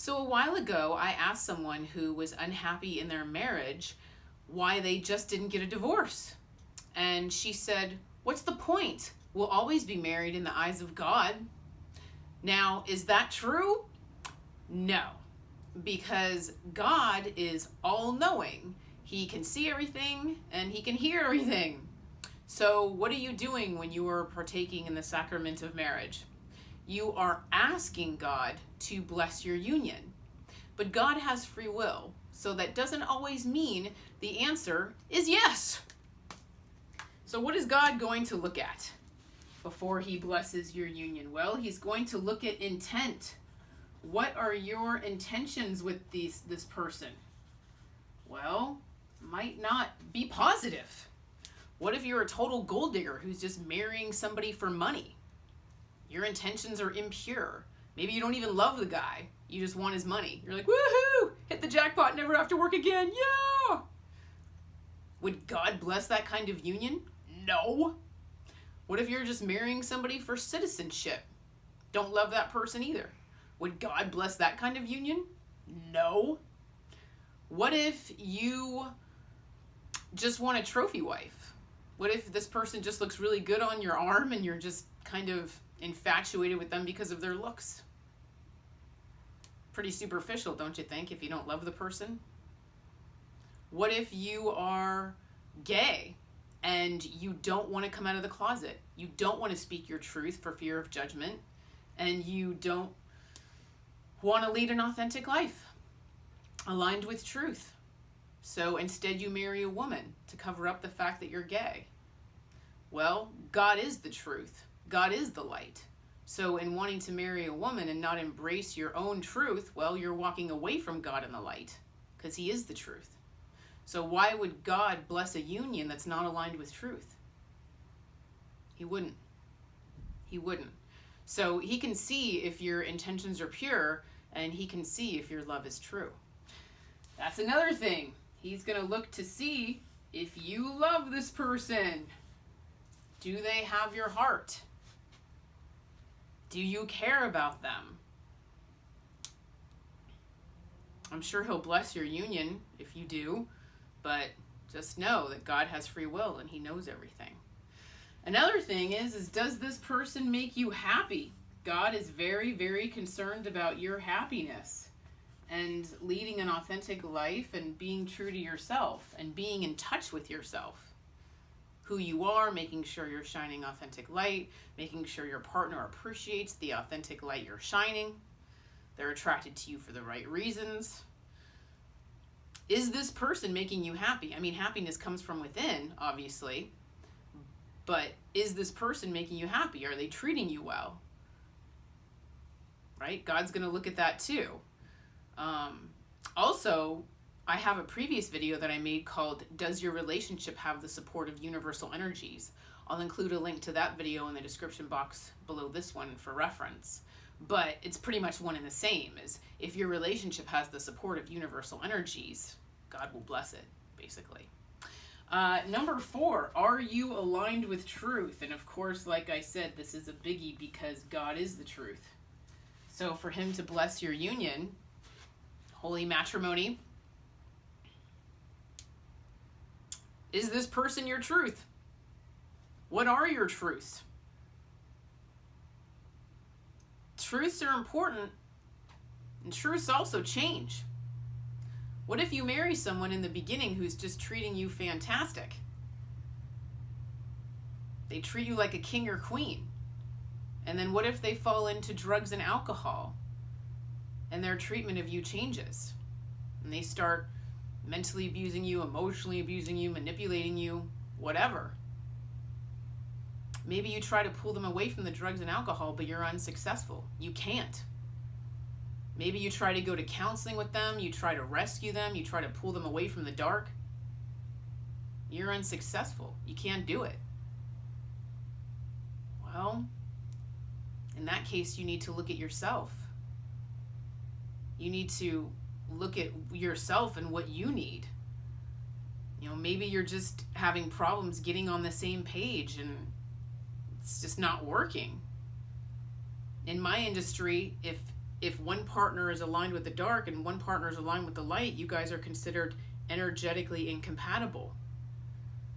So a while ago, I asked someone who was unhappy in their marriage why they just didn't get a divorce. And she said, "What's the point? We'll always be married in the eyes of God." Now, is that true? No, because God is all-knowing. He can see everything and he can hear everything. So what are you doing when you are partaking in the sacrament of marriage? You are asking God to bless your union. But God has free will, so that doesn't always mean the answer is yes. So what is God going to look at before he blesses your union? Well, he's going to look at intent. What are your intentions with this person? Well, might not be positive. What if you're a total gold digger who's just marrying somebody for money? Your intentions are impure. Maybe you don't even love the guy. You just want his money. You're like, woohoo, hit the jackpot, never have to work again. Yeah. Would God bless that kind of union? No. What if you're just marrying somebody for citizenship? Don't love that person either. Would God bless that kind of union? No. What if you just want a trophy wife? What if this person just looks really good on your arm and you're just kind of infatuated with them because of their looks? Pretty superficial, don't you think, if you don't love the person? What if you are gay and you don't want to come out of the closet? You don't want to speak your truth for fear of judgment, and you don't want to lead an authentic life aligned with truth. So instead you marry a woman to cover up the fact that you're gay. Well, God is the truth. God is the light. So in wanting to marry a woman and not embrace your own truth, well, you're walking away from God and the light, because he is the truth. So why would God bless a union that's not aligned with truth? He wouldn't. He wouldn't. So he can see if your intentions are pure, and he can see if your love is true. That's another thing. He's going to look to see if you love this person. Do they have your heart? Do you care about them? I'm sure he'll bless your union if you do, but just know that God has free will and he knows everything. Another thing is does this person make you happy? God is very, very concerned about your happiness and leading an authentic life and being true to yourself and being in touch with yourself. Who you are, making sure you're shining authentic light, making sure your partner appreciates the authentic light you're shining. They're attracted to you for the right reasons. Is this person making you happy? I mean, happiness comes from within, obviously, but is this person making you happy? Are they treating you well? Right? God's going to look at that too. Also, I have a previous video that I made called "Does Your Relationship Have the Support of Universal Energies?" I'll include a link to that video in the description box below this one for reference. But it's pretty much one and the same, as if your relationship has the support of universal energies, God will bless it, basically. Number 4, are you aligned with truth? And of course, like I said, this is a biggie because God is the truth. So for him to bless your union, holy matrimony, is this person your truth? What are your truths? Truths are important, and truths also change. What if you marry someone in the beginning who's just treating you fantastic? They treat you like a king or queen. And then what if they fall into drugs and alcohol and their treatment of you changes? And they start mentally abusing you, emotionally abusing you, manipulating you, whatever. Maybe you try to pull them away from the drugs and alcohol, but you're unsuccessful. You can't. Maybe you try to go to counseling with them, you try to rescue them, you try to pull them away from the dark. You're unsuccessful. You can't do it. Well, in that case, you need to look at yourself. You need to look at yourself and what you need. You know, maybe you're just having problems getting on the same page and it's just not working. In my industry, if if one partner is aligned with the dark and one partner is aligned with the light, you guys are considered energetically incompatible.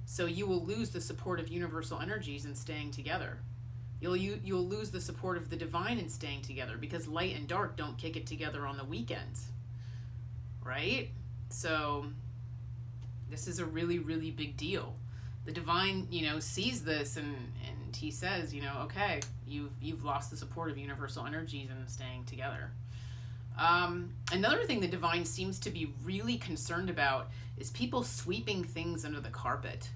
So you will lose the support of universal energies in staying together. You'll lose the support of the divine in staying together, because light and dark don't kick it together on the weekends, right? So this is a really, really big deal. The divine, sees this and he says, okay, you've lost the support of universal energies in staying together. Another thing the divine seems to be really concerned about is people sweeping things under the carpet.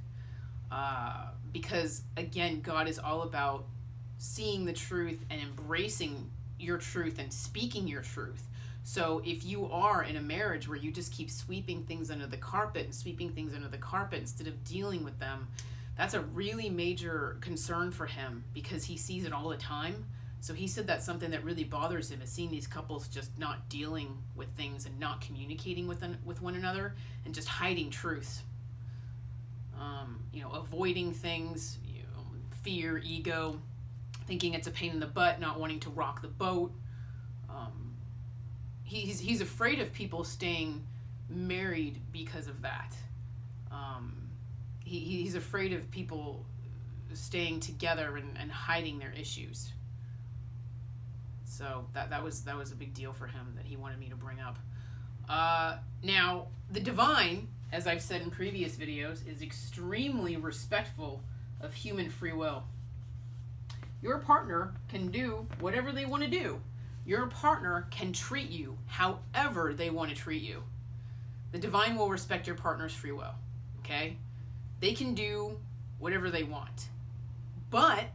Because again, God is all about seeing the truth and embracing your truth and speaking your truth. So if you are in a marriage where you just keep sweeping things under the carpet instead of dealing with them, that's a really major concern for him, because he sees it all the time. So he said that's something that really bothers him, is seeing these couples just not dealing with things and not communicating with one another and just hiding truth. Avoiding things, fear, ego, thinking it's a pain in the butt, not wanting to rock the boat. He's afraid of people staying married because of that. He's afraid of people staying together and hiding their issues. So that was a big deal for him that he wanted me to bring up. Now, the divine, as I've said in previous videos, is extremely respectful of human free will. Your partner can do whatever they want to do. Your partner can treat you however they want to treat you. The divine will respect your partner's free will, okay? They can do whatever they want. But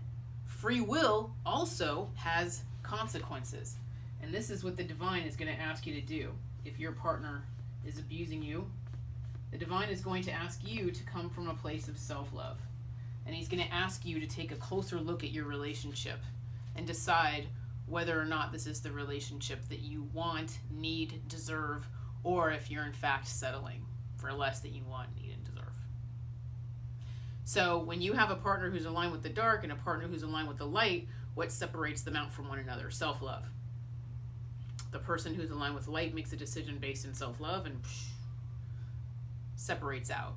free will also has consequences. And this is what the divine is going to ask you to do. If your partner is abusing you, the divine is going to ask you to come from a place of self-love. And he's going to ask you to take a closer look at your relationship and decide whether or not this is the relationship that you want, need, deserve, or if you're in fact settling for less than you want, need, and deserve. So when you have a partner who's aligned with the dark and a partner who's aligned with the light, what separates them out from one another? Self-love. The person who's aligned with light makes a decision based in self-love and separates out.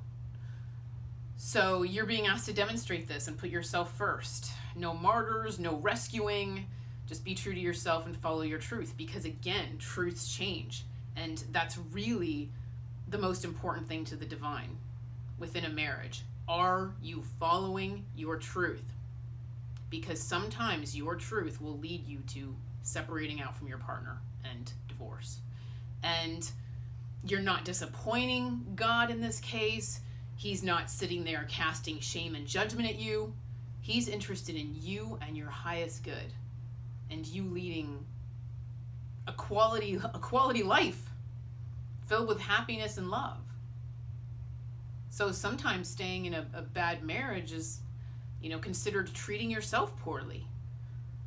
So you're being asked to demonstrate this and put yourself first. No martyrs, no rescuing. Just be true to yourself and follow your truth, because again, truths change. And that's really the most important thing to the divine within a marriage. Are you following your truth? Because sometimes your truth will lead you to separating out from your partner and divorce. And you're not disappointing God in this case. He's not sitting there casting shame and judgment at you. He's interested in you and your highest good, and you leading a quality life filled with happiness and love. So sometimes staying in a bad marriage is, considered treating yourself poorly.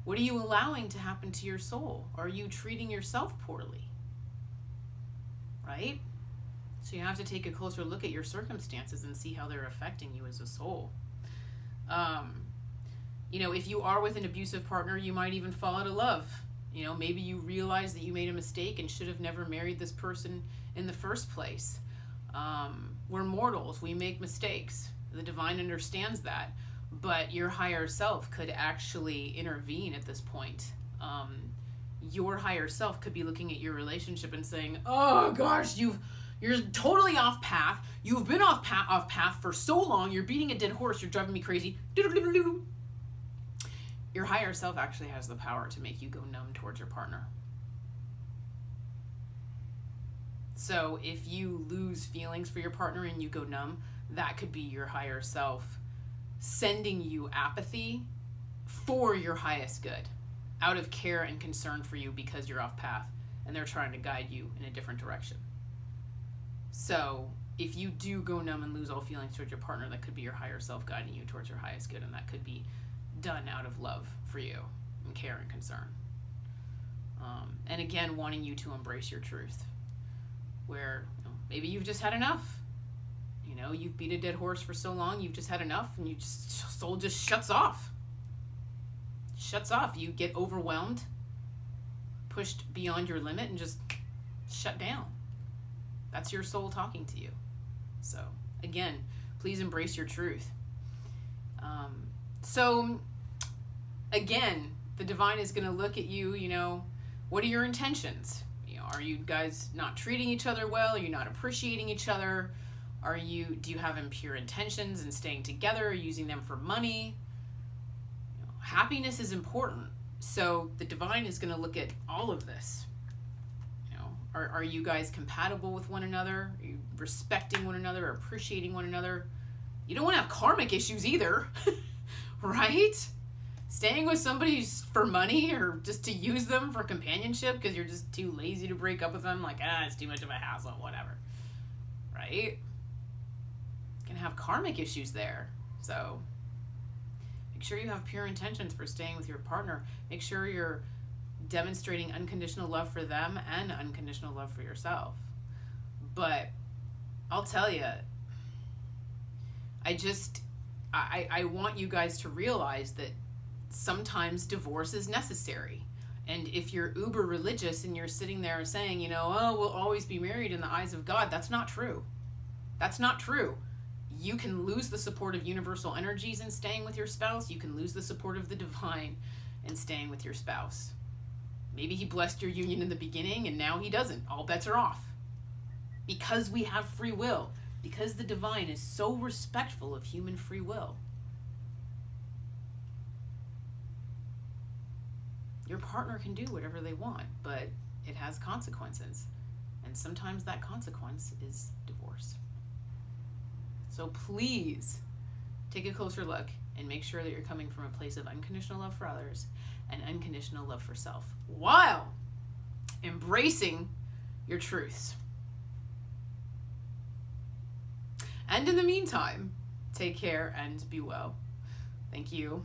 What are you allowing to happen to your soul? Are you treating yourself poorly? Right? So you have to take a closer look at your circumstances and see how they're affecting you as a soul. If you are with an abusive partner, you might even fall out of love. Maybe you realize that you made a mistake and should have never married this person in the first place. We're mortals. We make mistakes. The divine understands that. But your higher self could actually intervene at this point. Your higher self could be looking at your relationship and saying, oh gosh, you're totally off path. You've been off path for so long. You're beating a dead horse. You're driving me crazy. Your higher self actually has the power to make you go numb towards your partner. So if you lose feelings for your partner and you go numb, that could be your higher self sending you apathy for your highest good, out of care and concern for you because you're off path and they're trying to guide you in a different direction. So if you do go numb and lose all feelings towards your partner, that could be your higher self guiding you towards your highest good, and that could be done out of love for you and care and concern. And again, wanting you to embrace your truth, where maybe you've just had enough. You've beat a dead horse for so long, you've just had enough, and soul just shuts off. You get overwhelmed pushed beyond your limit and just shut down. That's your soul talking to you. So again, please embrace your truth. So again, the divine is going to look at you, what are your intentions? Are you guys not treating each other well? Are you not appreciating each other? Do you have impure intentions in staying together, using them for money? Happiness is important. So the divine is going to look at all of this. Are you guys compatible with one another? Are you respecting one another, appreciating one another? You don't want to have karmic issues either, right? Staying with somebody for money or just to use them for companionship because you're just too lazy to break up with them, like, it's too much of a hassle, whatever, right? Gonna have karmic issues there. So make sure you have pure intentions for staying with your partner. Make sure you're demonstrating unconditional love for them and unconditional love for yourself. But I'll tell you, I want you guys to realize that sometimes divorce is necessary. And if you're uber religious and you're sitting there saying, we'll always be married in the eyes of God, that's not true. That's not true. You can lose the support of universal energies in staying with your spouse. You can lose the support of the divine in staying with your spouse. Maybe he blessed your union in the beginning and now he doesn't. All bets are off. Because we have free will. Because the divine is so respectful of human free will. Your partner can do whatever they want, but it has consequences. And sometimes that consequence is divorce. So please take a closer look and make sure that you're coming from a place of unconditional love for others and unconditional love for self while embracing your truths. And in the meantime, take care and be well. Thank you.